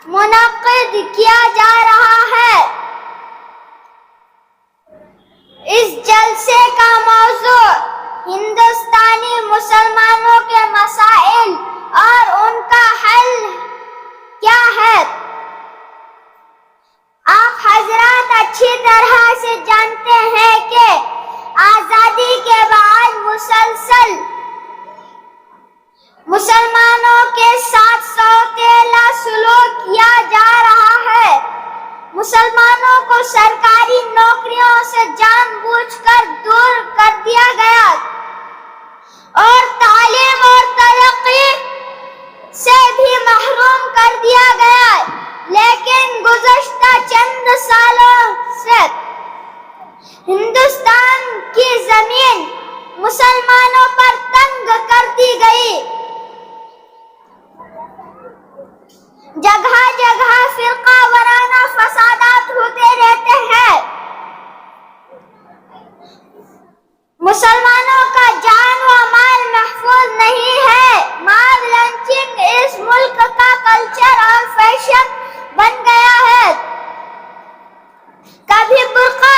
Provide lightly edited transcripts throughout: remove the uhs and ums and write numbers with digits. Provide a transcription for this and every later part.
منعقد کیا جا رہا ہے۔ اس جلسے کا موضوع ہندوستانی مسلمانوں کے مسائل اور ان کا حل کیا ہے۔ آپ حضرات اچھی طرح سے جانتے ہیں کہ آزادی کے بعد مسلسل مسلمانوں کے ساتھ سوتیلا سلوک کیا جا رہا ہے۔ مسلمانوں کو سرکاری نوکریوں سے جان بوجھ کر دور کر دیا گیا اور تعلیم اور ترقی سے بھی محروم کر دیا گیا، لیکن گزشتہ چند سالوں سے ہندوستان کی زمین مسلمانوں پر تنگ کر دی گئی۔ جگہ جگہ فرقہ وارانہ فسادات ہوتے رہتے ہیں۔ مسلمانوں کا جان و مال محفوظ نہیں ہے۔ ماب لنچنگ اس ملک کا کلچر اور فیشن بن گیا ہے۔ کبھی برقع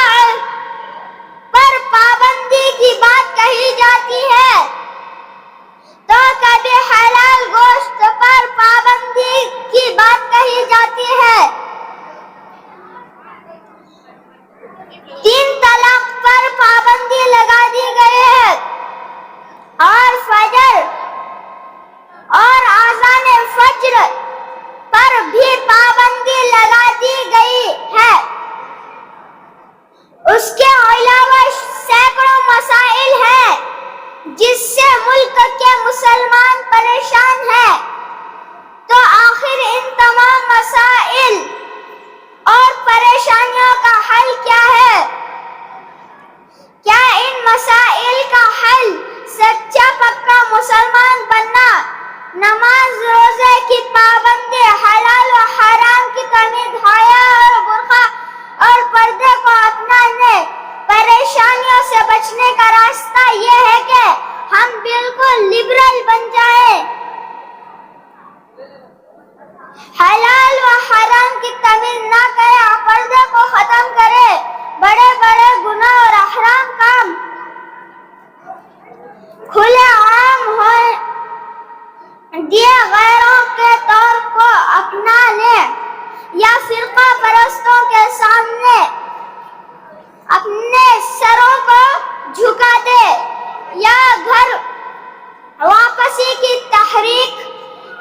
پر پابندی کی بات کہی جاتی ہے تو کبھی حلال گوشت پر پابندی کی بات کہی جاتی ہے۔ 3 طلاق پر پابندی لگا دی گئی ہے اور فجر اور اذان فجر پر بھی پابندی لگا دی گئی ہے۔ اس کے علاوہ سینکڑوں مسائل ہیں جس سے ملک کے مسلمان پریشان ہیں۔ تو آخر ان تمام مسائل اور پریشانیوں کا حل کیا ہے؟ کیا ان مسائل کا حل سچا پکا مسلمان بننا، نماز روزے کی پابندی، حلال و حرام کی تمیز، حیا اور برقع اور پردے کو اپنانے، پریشانیوں سے بچنے کا راستہ یہ ہے کہ ہم بالکل لبرل بن جائیں، حلال و حرام کی تمیز نہ کریں اور پردے کو ختم کریں، بڑے بڑے گناہ اور حرام کام کھلے عام ہو دیے غیروں کے طور کو اپنا لیں یا فرقہ پرستوں کے سامنے اپنے سروں کو جھکا دے یا گھر واپسی کی تحریک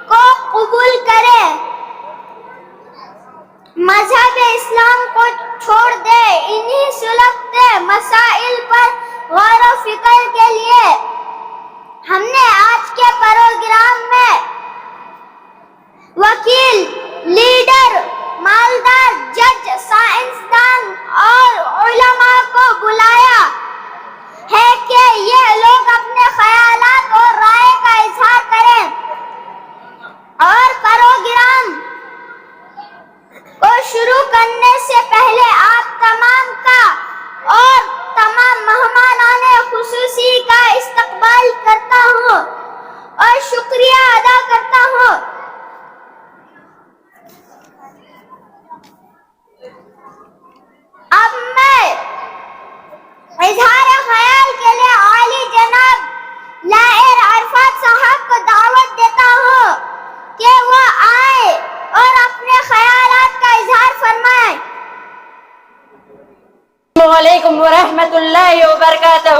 کو قبول کرے، مذہب اسلام کو چھوڑ دے۔ انہی سلگتے مسائل پر غور و فکر کے لیے ہم نے آج کے پروگرام میں وکیل، لیڈر، مالدار، جج، سائنسدان اور علماء کو بلایا ہے کہ یہ لوگ اپنے خیالات اور رائے کا اظہار کریں، اور پروگرام کو شروع کرنے سے پہلے آپ تمام کا اور تمام مہمانان خصوصی کا استقبال کرتا ہوں اور شکریہ ادا کرتا ہوں۔ اب میں اظہار خیال کے لیے عالی جناب لائر عرفات صاحب کو دعوت دیتا ہوں کہ وہ آئے اور اپنے خیالات کا اظہار فرمائیں۔ السلام علیکم ورحمۃ اللہ وبرکاتہ۔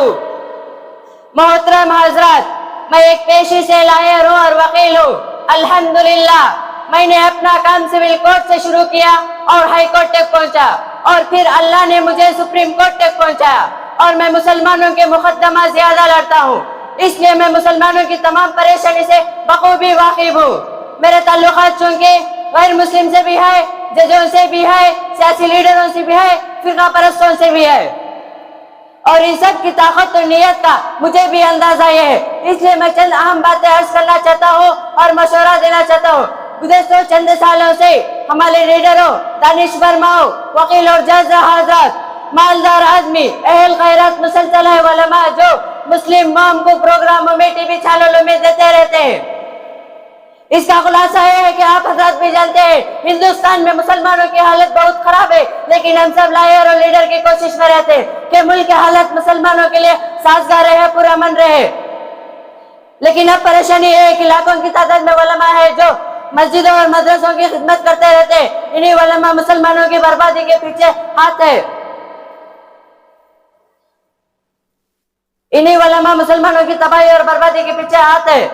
محترم حضرات، میں ایک پیشے سے لائر ہوں اور وکیل ہوں۔ الحمدللہ میں نے اپنا کام سول کورٹ سے شروع کیا اور ہائی کورٹ تک پہنچا، اور پھر اللہ نے مجھے سپریم کورٹ تک پہنچایا، اور میں مسلمانوں کے مقدمہ زیادہ لڑتا ہوں، اس لیے میں مسلمانوں کی تمام پریشانی سے بخوبی واقف ہوں۔ میرے تعلقات چونکہ غیر مسلم سے بھی ہے، ججوں سے بھی ہے، سیاسی لیڈروں سے بھی ہے، فرقہ پرستوں سے بھی ہے، اور ان سب کی طاقت اور نیت کا مجھے بھی اندازہ یہ ہے۔ اس لیے میں چند اہم باتیں عرض کرنا چاہتا ہوں اور مشورہ دینا چاہتا ہوں۔ گزشتہ چند سالوں سے ہمارے لیڈروں، دانشور ماؤ، وکیل اور جج حضرات، مالدار آدمی، اہل خیرات، مسلسل ہے علماء جو مسلم مام کو پروگراموں میں ٹی وی چینلوں میں دیتے رہتے ہیں، اس کا خلاصہ یہ ہے کہ آپ حضرات بھی جانتے ہیں ہندوستان میں مسلمانوں کی حالت بہت خراب ہے، لیکن ہم سب لائر اور لیڈر کی کوشش میں رہتے ہیں کہ ملک کی حالت مسلمانوں کے لیے سازگار رہے، پرامن رہے۔ لیکن اب پریشانی یہ ہے کہ لاکھوں کی تعداد میں علماء ہے جو مسجدوں اور مدرسوں کی خدمت کرتے رہتے ہیں، انہی علماء مسلمانوں کی بربادی کے پیچھے ہاتھ ہے، انہی علماء مسلمانوں کی تباہی اور بربادی کے پیچھے ہاتھ ہے۔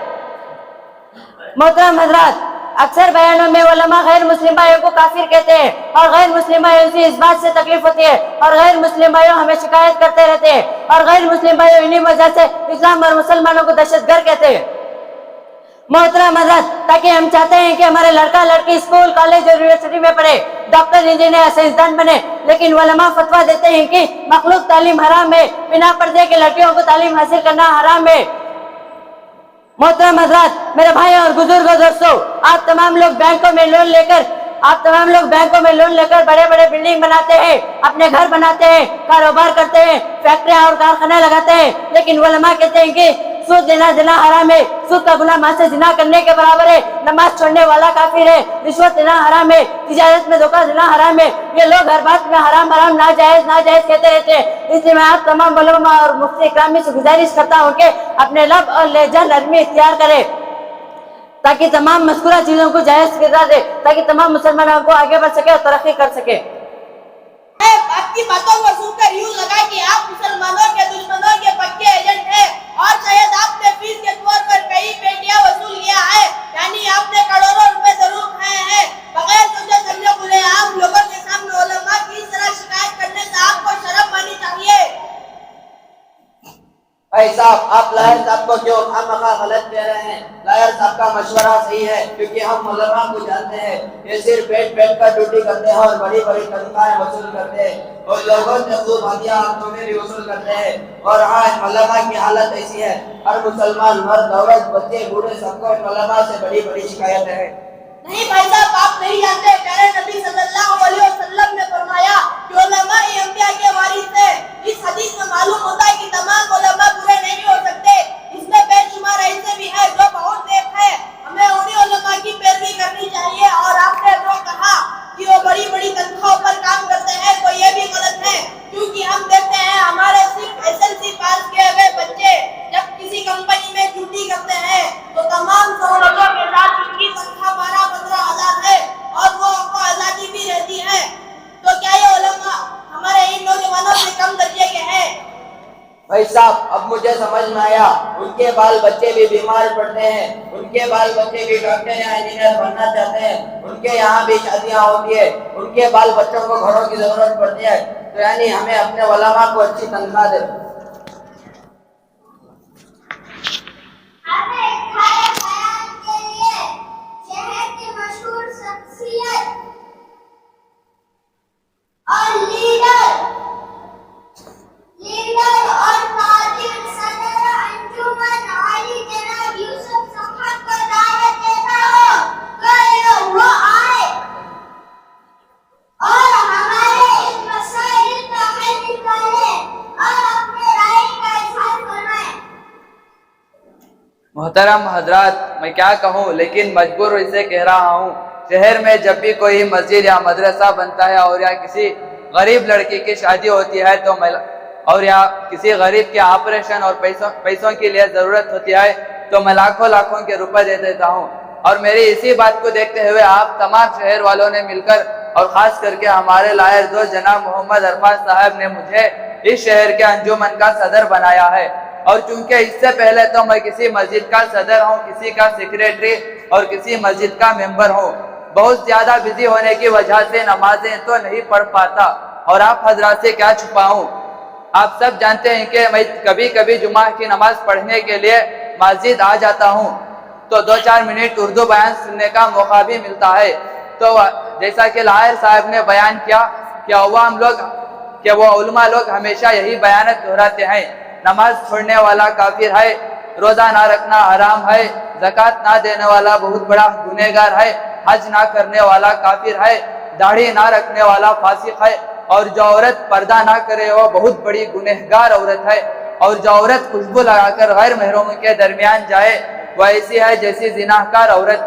محترم حضرات، اکثر بیانوں میں علماء غیر مسلم بھائیوں کو کافر کہتے ہیں، اور غیر مسلم بھائیوں سے اس بات سے تکلیف ہوتی ہے، اور غیر مسلم بھائیوں ہمیں شکایت کرتے رہتے ہیں، اور غیر مسلم بھائیوں انہی وجہ سے اسلام اور مسلمانوں کو دہشت گرد کہتے ہیں۔ محترم حضرات، تاکہ ہم چاہتے ہیں کہ ہمارے لڑکا لڑکی اسکول، کالج اور یونیورسٹی میں پڑھے، ڈاکٹر، انجینئر، سائنسدان بنے، لیکن علماء فتویٰ دیتے ہیں کہ مخلوق تعلیم حرام ہے، بنا پردے کے لڑکیوں کو تعلیم حاصل کرنا حرام ہے۔ محترم حضرات، میرے بھائی اور بزرگوں، دوستوں، آپ تمام لوگ بینکوں میں لون لے کر بڑے بڑے بلڈنگ بناتے ہیں، اپنے گھر بناتے ہیں، کاروبار کرتے ہیں، فیکٹریاں اور کارخانے لگاتے ہیں، لیکن علماء کہتے ہیں کہ سود لینا زنا حرام ہے، سود کا گناہ ماں سے زنا کرنے کے برابر ہے، نماز چھوڑنے والا کافر ہے، رشوت لینا حرام ہے، تجارت میں دھوکہ دینا حرام ہے۔ یہ لوگ ہر بات میں حرام حرام، ناجائز ناجائز کہتے رہتے ہیں۔ اس لیے میں آپ تمام علماء اور مفتی اکرامی سے گزارش کرتا ہوں کہ اپنے لب اور لہجہ نرمی اختیار کریں، تاکہ تمام مذکورہ چیزوں کو جائز قرار دے، تاکہ تمام مسلمانوں کو آگے بڑھ سکے اور ترقی کر سکے۔ آپ کی باتوں کو سن کر یوں لگا کہ آپ مسلمانوں کے دشمنوں کے پکے ایجنٹ ہیں، اور شاید آپ نے فیس کے طور پر کئی پیٹیاں وصول کیا ہے، یعنی آپ نے کروڑوں روپے ضرور کھائے ہیں۔ بغیر سوچے سمجھے کھلے عام لوگوں کے سامنے علماء کی اس طرح شکایت کرنے سے آپ کو شرم آنی چاہیے۔ بھائی صاحب، آپ لاہر صاحب کو کیوں خامخواہ غلط کہہ رہے ہیں؟ لاہر صاحب کا مشورہ صحیح ہے، کیونکہ ہم علماء کو جانتے ہیں، یہ صرف بیٹھ کر ڈیوٹی کرتے ہیں اور بڑی بڑی تنخواہیں وصول کرتے ہیں، اور لوگوں سے خوب ہدیہ ہاتھوں میں بھی وصول کرتے ہیں، اور آج علماء کی حالت ایسی ہے، ہر مسلمان مرد، عورت، بچے، بوڑھے، سب کو علماء سے بڑی بڑی شکایتیں ہیں۔ نہیں بھائی صاحب، آپ نہیں جانتے، پیارے نبی صلی اللہ علیہ وسلم نے فرمایا کہ علماء انبیاء کے وارث ہیں۔ اس حدیث میں معلوم ہوتا ہے کہ تمام علماء برے نہیں ہو سکتے، اس میں بے شمار ایسے بھی ہیں جو بہت نیک ہیں، ہمیں انہی علماء کی پیروی کرنی چاہیے۔ اور آپ نے جو کہا کہ وہ بڑی بڑی تنخواہوں پر کام کرتے ہیں، تو یہ بھی غلط ہے، کیونکہ ہم دیکھتے ہیں ہمارے صرف SSLC پاس کیے ہوئے بچے جب کسی کمپنی میں ڈیوٹی کرتے ہیں تو تمام سہولتوں کے ساتھ ان کی تنخواہ 12-15 ہزار ہے، اور وہ ان کو آزادی بھی رہتی ہے۔ تو کیا یہ علماء ہمارے ان نوجوانوں سے کم درجے کے ہیں؟ بھائی صاحب، اب مجھے سمجھ میں آیا، ان کے بال بچے بھی بیمار پڑتے ہیں، ان کے بال بچے بھی ڈاکٹر یا انجینئر بننا چاہتے ہیں، ان کے یہاں بھی شادیاں ہوتی ہے، ان کے بال بچوں کو گھروں کی ضرورت پڑتی ہے، تو یعنی ہمیں اپنے علماء کو اچھی تنخواہ دے۔ شہر کے مشہور شخصیت اور لیڈر اور تاجر صدر انجمن عالی جناب یوسف صفحت کو دعوت دیتا ہوں کہ وہ آئے اور ہمارے اس مسائل کا حل نکالے اور اپنے رائے کا اظہار فرمائے۔ محترم حضرات، میں کیا کہوں، لیکن مجبور اسے کہہ رہا ہوں، شہر میں جب بھی کوئی مسجد یا مدرسہ بنتا ہے اور یا کسی غریب لڑکی کی شادی ہوتی ہے تو اور یا کسی غریب کے آپریشن اور پیسوں کے لیے ضرورت ہوتی ہے تو میں لاکھوں کے روپے دے دیتا ہوں۔ اور میری اسی بات کو دیکھتے ہوئے آپ تمام شہر والوں نے مل کر، اور خاص کر کے ہمارے لائر دوست جناب محمد عرفات صاحب نے مجھے اس شہر کے انجمن کا صدر بنایا ہے، اور چونکہ اس سے پہلے تو میں کسی مسجد کا صدر ہوں، کسی کا سیکریٹری اور کسی مسجد کا ممبر ہوں، بہت زیادہ بزی ہونے کی وجہ سے نمازیں تو نہیں پڑھ پاتا، اور آپ حضرات سے کیا چھپاؤں، آپ سب جانتے ہیں کہ میں کبھی کبھی جمعہ کی نماز پڑھنے کے لیے مسجد آ جاتا ہوں تو 2-4 منٹ اردو بیان سننے کا موقع بھی ملتا ہے۔ تو جیسا کہ لائر صاحب نے بیان کیا کہ وہ علماء لوگ ہمیشہ یہی بیانات دہراتے ہیں، نماز چھوڑنے والا کافر ہے، روزہ نہ رکھنا حرام ہے، زکوٰۃ نہ دینے والا بہت بڑا گنہگار ہے، حج نہ کرنے والا کافر ہے، داڑھی نہ رکھنے والا فاسق ہے، اور جو عورت پردہ نہ کرے وہ بہت بڑی گنہگار عورت ہے، اور جو عورت خوشبو لگا کر غیر محرموں کے درمیان جائے وہ ایسی ہے جیسی زناکار عورت۔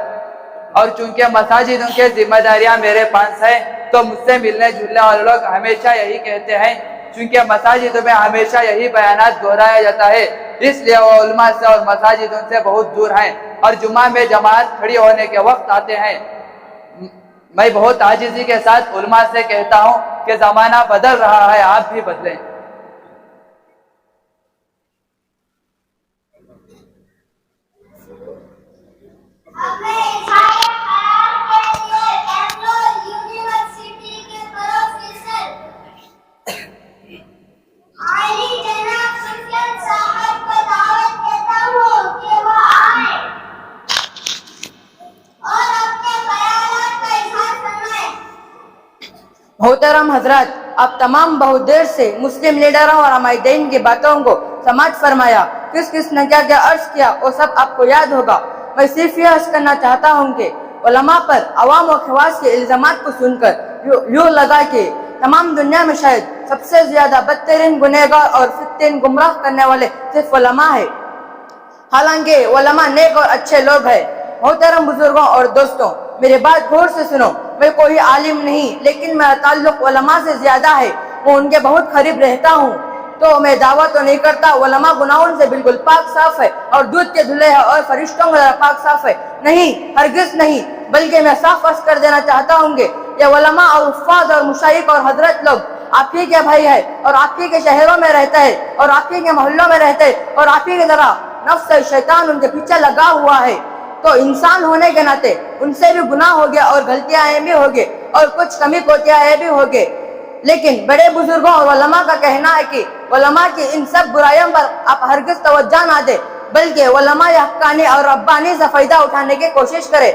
اور چونکہ مساجد ان کے ذمہ داریاں میرے پاس ہیں تو مجھ سے ملنے جلنے والے لوگ ہمیشہ یہی کہتے ہیں، چونکہ مساجد میں ہمیشہ یہی بیانات دہرایا جاتا ہے، اس لیے وہ علماء سے اور مساجد ان سے بہت دور ہیں اور جمعہ میں جماعت کھڑی ہونے کے وقت آتے ہیں۔ میں بہت عاجزی کے ساتھ علماء سے کہتا ہوں کہ زمانہ بدل رہا ہے، آپ بھی بدلیں۔ محترم حضرات، آپ تمام بہت دیر سے مسلم لیڈروں اور عمائدین کی باتوں کو سماعت فرمایا، کس کس نے کیا کیا عرض کیا وہ سب آپ کو یاد ہوگا۔ میں صرف یہ عرض کرنا چاہتا ہوں کہ علماء پر عوام و خواص کے الزامات کو سن کر یوں لگا کہ تمام دنیا میں شاید سب سے زیادہ بدترین گنہگار اور فتن گمراہ کرنے والے صرف علماء ہیں، حالانکہ علماء نیک اور اچھے لوگ ہیں۔ محترم بزرگوں اور دوستوں، میری بات غور سے سنو، میں کوئی عالم نہیں، لیکن میرا تعلق علماء سے زیادہ ہے، میں ان کے بہت قریب رہتا ہوں، تو میں دعویٰ تو نہیں کرتا علماء گناہوں سے بالکل پاک صاف ہے اور دودھ کے دھلے ہے اور فرشتوں کی طرح پاک صاف ہے، نہیں، ہرگز نہیں، بلکہ میں صاف عرض کر دینا چاہتا ہوں کہ یہ علماء اور حفاظ اور مشائخ اور حضرت لوگ آپ ہی کے بھائی ہے اور آپ ہی کے شہروں میں رہتا ہے اور آپ ہی کے محلوں میں رہتے ہے اور آپ ہی کی طرح نفس شیطان ان کے پیچھے لگا ہوا ہے، تو انسان ہونے کے ناطے ان سے بھی گناہ ہو گیا اور غلطیاں بھی ہو گئے اور کچھ کمی کوتیاں بھی ہو گئے، لیکن بڑے بزرگوں اور علماء کا کہنا ہے کہ علماء کی ان سب برائیوں پر آپ ہرگز توجہ نہ دیں، بلکہ علماء یا حقانی اور ربانی سے فائدہ اٹھانے کی کوشش کرے۔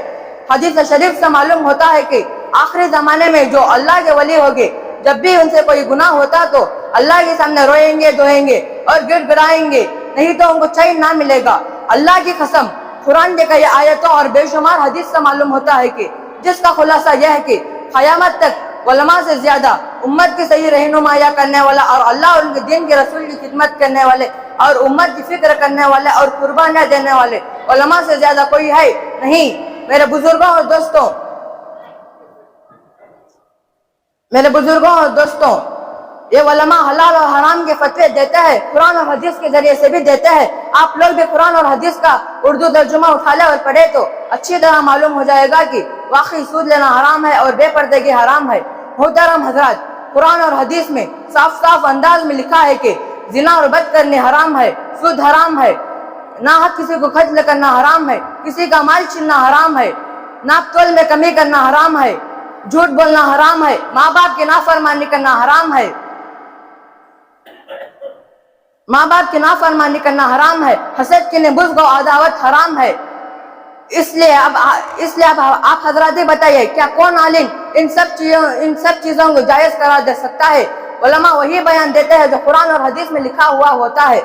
حدیث شریف سے معلوم ہوتا ہے کہ آخری زمانے میں جو اللہ کے ولی ہوگے، جب بھی ان سے کوئی گناہ ہوتا تو اللہ کے سامنے روئیں گے، دھوئیں گے اور گڑ گڑائیں گے، نہیں تو ان کو چین نہ ملے گا۔ اللہ کی قسم، قرآن کے کئی آیتوں اور بے شمار حدیث سے معلوم ہوتا ہے کہ جس کا خلاصہ یہ ہے کہ قیامت تک علماء سے زیادہ امت کی صحیح رہنمائی کرنے والا اور اللہ اور ان کے دین کے رسول کی خدمت کرنے والے اور امت کی فکر کرنے والے اور قربانیاں دینے والے علماء سے زیادہ کوئی ہے نہیں۔ میرے بزرگوں اور دوستوں، یہ علماء حلال اور حرام کے فتوے دیتے ہیں، قرآن اور حدیث کے ذریعے سے بھی دیتے ہیں۔ آپ لوگ بھی قرآن اور حدیث کا اردو ترجمہ اٹھا لیں اور پڑھے تو اچھی طرح معلوم ہو جائے گا کہ واقعی سود لینا حرام ہے اور بے پردگی حرام ہے۔ محترم حضرات، قرآن اور حدیث میں صاف صاف انداز میں لکھا ہے کہ زنا اور بد کرنے حرام ہے، سود حرام ہے، ناحق کسی کو قتل کرنا حرام ہے، کسی کا مال چھیننا حرام ہے، ناپ تول میں کمی کرنا حرام ہے، جھوٹ بولنا حرام ہے، ماں باپ کی نافرمانی کرنا حرام ہے، حسد کی بغض و عداوت حرام ہے۔ اس لیے اب آپ حضرات بتائیے، کیا کون عالم ان سب چیزوں کو جائز قرار دے سکتا ہے؟ علماء وہی بیان دیتے ہیں جو قرآن اور حدیث میں لکھا ہوا ہوتا ہے۔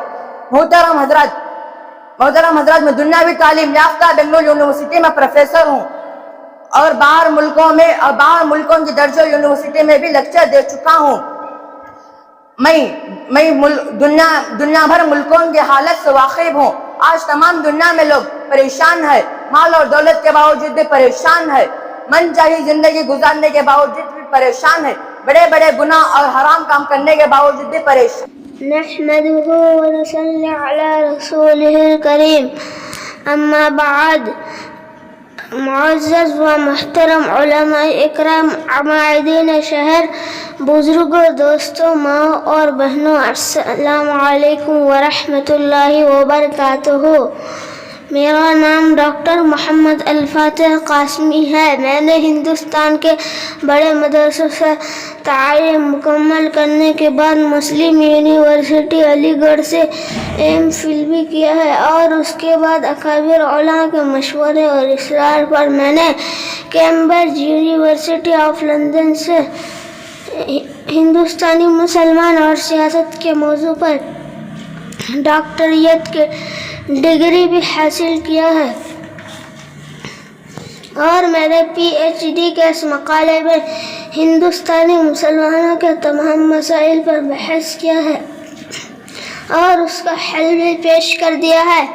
محترم حضرات، میں دنیاوی تعلیم یافتہ بنگلور یونیورسٹی میں پروفیسر ہوں اور باہر ملکوں کی درجہ یونیورسٹی میں بھی لیکچر دے چکا ہوں۔ میں دنیا بھر ملکوں کی حالت سے واقف ہوں۔ آج تمام دنیا میں لوگ پریشان ہیں، مال اور دولت کے باوجود بھی پریشان ہے، من چاہی زندگی گزارنے کے باوجود بھی پریشان ہے، بڑے بڑے گناہ اور حرام کام کرنے کے باوجود بھی پریشان۔ نحمده ونصلي على رسوله الكريم، اما بعد، معزز و محترم علماء اکرام، عمائدین شہر، بزرگوں، دوستوں، ماں اور بہنوں، السلام علیکم ورحمۃ اللہ وبرکاتہ۔ میرا نام ڈاکٹر محمد الفاتح قاسمی ہے۔ میں نے ہندوستان کے بڑے مدرسوں سے تعلیم مکمل کرنے کے بعد مسلم یونیورسٹی علی گڑھ سے ایم فل بھی کیا ہے، اور اس کے بعد اکابر علماء کے مشورے اور اصرار پر میں نے کیمبرج یونیورسٹی آف لندن سے ہندوستانی مسلمان اور سیاست کے موضوع پر ڈاکٹریٹ کی ڈگری بھی حاصل کیا ہے، اور میرے پی ایچ ڈی کے اس مقالے میں ہندوستانی مسلمانوں کے تمام مسائل پر بحث کیا ہے اور اس کا حل بھی پیش کر دیا ہے،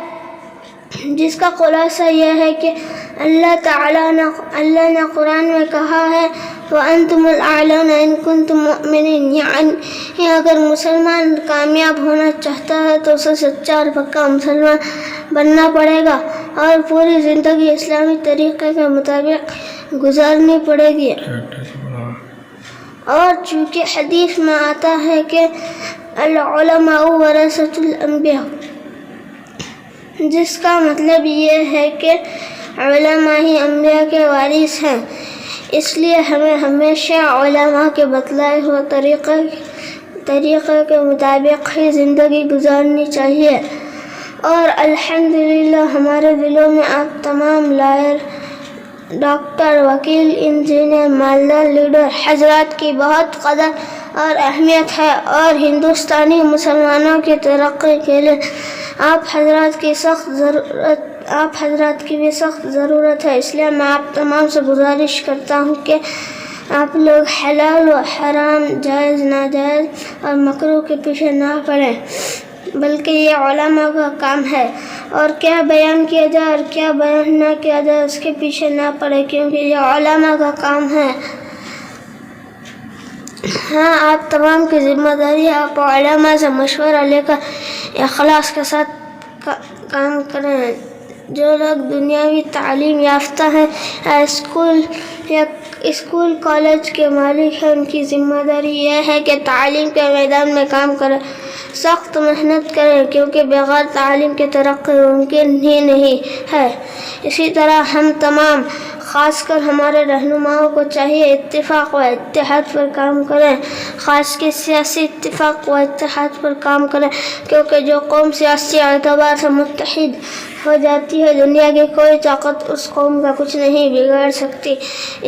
جس کا خلاصہ یہ ہے کہ اللہ نے قرآن میں کہا ہے وَأَنْتُمُ الْأَعْلَوْنَ إِن كُنتُم مُؤْمِنِينَ، یعنی اگر مسلمان کامیاب ہونا چاہتا ہے تو اسے سچا اور پکا مسلمان بننا پڑے گا اور پوری زندگی اسلامی طریقے کے مطابق گزارنی پڑے گی۔ اور چونکہ حدیث میں آتا ہے کہ العلماء ورثۃ الانبیاء، جس کا مطلب یہ ہے کہ علماء ہی انبیاء کے وارث ہیں، اس لیے ہمیں ہمیشہ علماء کے بتلائے ہوئے طریقے کے مطابق ہی زندگی گزارنی چاہیے۔ اور الحمدللہ ہمارے دلوں میں آپ تمام لائر، ڈاکٹر، وکیل، انجینئر، مالدار، لیڈر حضرات کی بہت قدر اور اہمیت ہے، اور ہندوستانی مسلمانوں کی ترقی کے لیے آپ حضرات کی بھی سخت ضرورت ہے۔ اس لیے میں آپ تمام سے گزارش کرتا ہوں کہ آپ لوگ حلال و حرام، جائز ناجائز اور مکروہ کے پیچھے نہ پڑیں، بلکہ یہ علماء کا کام ہے، اور کیا بیان کیا جائے اور کیا بیان نہ کیا جائے اس کے پیچھے نہ پڑے، کیونکہ یہ علماء کا کام ہے۔ ہاں، آپ تمام کی ذمہ داری ہے آپ علماء سے مشورہ لے کر اخلاص کے ساتھ کام کریں۔ جو لوگ دنیاوی تعلیم یافتہ ہیں یا اسکول کالج کے مالک ہیں، ان کی ذمہ داری یہ ہے کہ تعلیم کے میدان میں کام کریں، سخت محنت کریں، کیونکہ بغیر تعلیم کے ترقی ممکن ہی نہیں ہے۔ اسی طرح ہم تمام، خاص کر ہمارے رہنماؤں کو چاہیے اتفاق و اتحاد پر کام کریں، خاص کر سیاسی اتفاق و اتحاد پر کام کریں، کیونکہ جو قوم سیاسی اعتبار سے متحد ہو جاتی ہے، دنیا کی کوئی طاقت اس قوم کا کچھ نہیں بگاڑ سکتی۔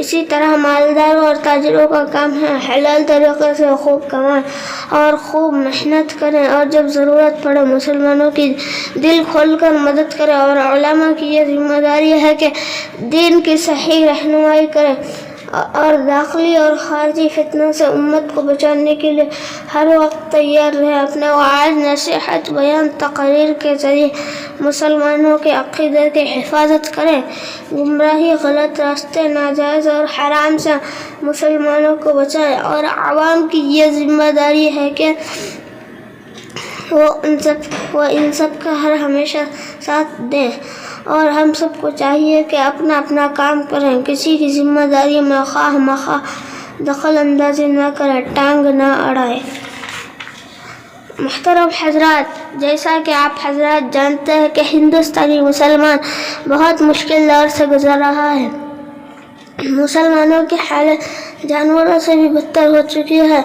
اسی طرح مالداروں اور تاجروں کا کام ہے حلال طریقے سے خوب کمائیں اور خوب محنت کریں، اور جب ضرورت پڑے مسلمانوں کی دل کھول کر مدد کریں، اور علماء کی یہ ذمہ داری ہے کہ دین کی صحیح رہنمائی کریں اور داخلی اور خارجی فتنوں سے امت کو بچانے کے لیے ہر وقت تیار رہیں۔ اپنے وعظ، نصیحت، بیان، تقریر کے ذریعے مسلمانوں کے عقیدے کی حفاظت کریں، گمراہی، غلط راستے، ناجائز اور حرام سے مسلمانوں کو بچائیں، اور عوام کی یہ ذمہ داری ہے کہ وہ ان سب کا ہمیشہ ساتھ دیں، اور ہم سب کو چاہیے کہ اپنا اپنا کام کریں، کسی کی ذمہ داری میں خواہ مخواہ دخل اندازی نہ کریں، ٹانگ نہ اڑائیں۔ محترم حضرات، جیسا کہ آپ حضرات جانتے ہیں کہ ہندوستانی مسلمان بہت مشکل دور سے گزر رہا ہے، مسلمانوں کی حالت جانوروں سے بھی بدتر ہو چکی ہے،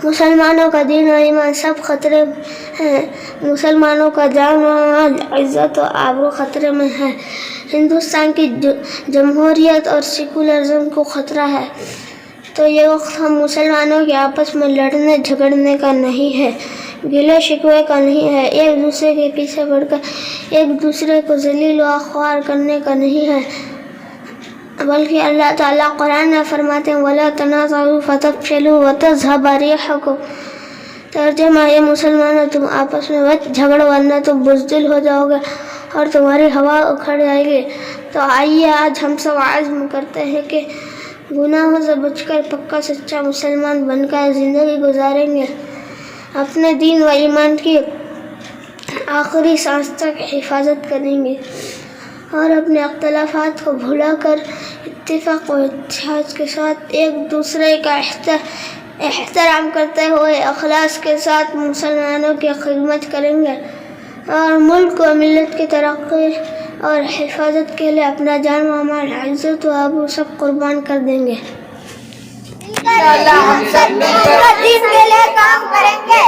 مسلمانوں کا دین و ایمان سب خطرے میں ہیں، مسلمانوں کا جان و مال، عزت و آبرو خطرے میں ہے، ہندوستان کی جمہوریت اور سیکولرزم کو خطرہ ہے۔ تو یہ وقت ہم مسلمانوں کے آپس میں لڑنے جھگڑنے کا نہیں ہے، گلے شکوے کا نہیں ہے، ایک دوسرے کے پیچھے پڑھ کر ایک دوسرے کو ذلیل و خوار کرنے کا نہیں ہے، بلکہ اللہ تعالیٰ قرآن میں فرماتے ہیں وَلَا تَنَازَعُوا فَتَفْشَلُوا وَتَذْهَبَ رِيحُكُمْ، ترجمہ یہ مسلمانوں تم آپس میں مت جھگڑو ورنہ تم بزدل ہو جاؤ گے اور تمہاری ہوا اکھڑ جائے گی۔ تو آئیے آج ہم سب عزم کرتے ہیں کہ گناہوں سے بچ کر پکا سچا مسلمان بن کر زندگی گزاریں گے، اپنے دین و ایمان کی آخری سانس تک حفاظت کریں گے، اور اپنے اختلافات کو بھلا کر اتفاق و اتحاد کے ساتھ ایک دوسرے کا احترام کرتے ہوئے اخلاص کے ساتھ مسلمانوں کی خدمت کریں گے، اور ملک و ملت کی ترقی اور حفاظت کے لیے اپنا جان و مال، عزت و آبرو سب قربان کر دیں گے۔ ہم سب مل کر دین کے لیے کام کریں گے۔